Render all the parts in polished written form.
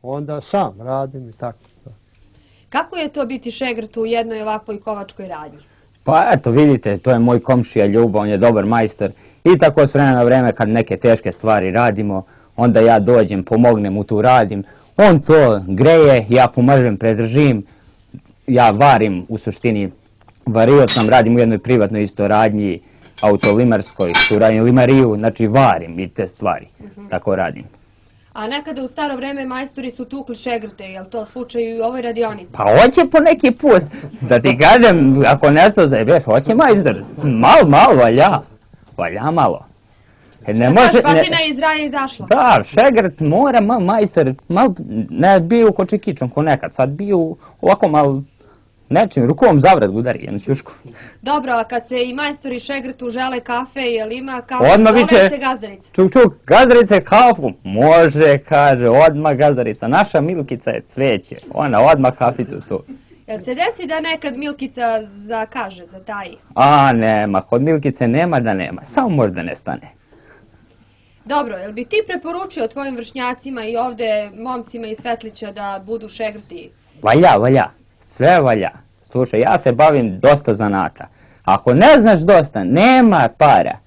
Onda sam radim i tako. Kako je to biti šegrt u jednoj ovakvoj kovačkoj radnji? Pa eto, vidite, to je moj komšija Ljubo, on je dobar majstor i tako s vremena na vreme kad neke teške stvari radimo, onda ja dođem, pomognem mu tu radim, on to greje, ja pomažem, predržim, ja varim u suštini, vario sam, radim u jednoj privatnoj isto radnji, autolimarskoj, tu radim limariju, znači varim i te stvari, tako radim. A nekada u staro vreme majstori su tukli šegrte, je li to slučaj i u ovoj radionici? Pa hoće po neki put, da ti kažem, ako nešto zajebeš, hoće majstor, malo valja malo. Šta kaš, batina je iz raja izašla? Da, šegrt mora majstor, ne bio ko čikičom ko nekad, sad bio ovako malo nečim, rukom zavrat udari jednu ćušku. Dobro, a kad se i majstori šegrtu žele kafe, je li ima kafe, Odmah zove viče, se gazdarica? Čuk, gazdarice kafu, može, kaže, odmah gazdarica, naša Milkica je cveće, ona odmah kaficu tu. Jel se desi da nekad Milkica zakaže, zataji? A nema, kod Milkice nema da nema, samo možda ne stane. Dobro, jel bi ti preporučio tvojim vršnjacima i ovde momcima iz Svetlića da budu šegrti? Valja, sve valja. Slušaj, ja se bavim dosta zanata. Ako ne znaš dosta, nema para.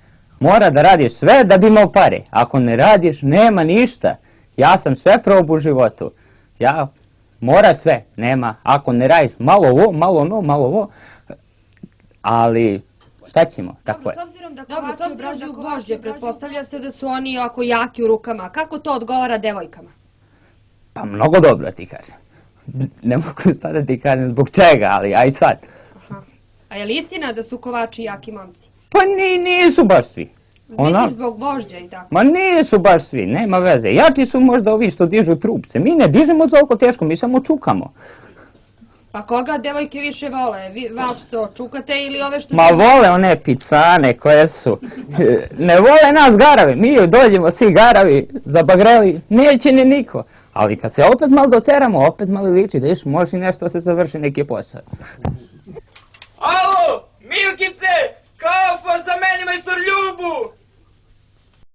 Mora da radiš sve da bi imao pare. Ako ne radiš, nema ništa. Ja sam sve probao u životu. Mora sve, nema. Ako ne radiš, malo ovo, ali šta ćemo, tako je. Dobro, s obzirom da gvožđe, pretpostavlja se da su oni ovako jaki u rukama. Kako to odgovara devojkama? Pa mnogo dobro ti kažem. Ne mogu sad da ti kažem zbog čega, ali aj sad. A je li istina da su kovači jaki momci? Pa nisu baš svi. Mislim zbog gvožđa i tako. Ma nisu baš svi, nema veze. Jači su možda ovi što dižu trupce. Mi ne dižemo toliko teško, mi samo čukamo. Pa koga devojke više vole? Vas što čukate ili ove što... Ma vole one picane koje su. Ne vole nas garavi. Mi dođemo svi garavi, zabagreli, neće ni niko. Ali kad se opet malo doteramo, opet malo liči, da iš može i nešto se završi neki posao. Alo, Milkice, kafa za meni majstor Ljubu!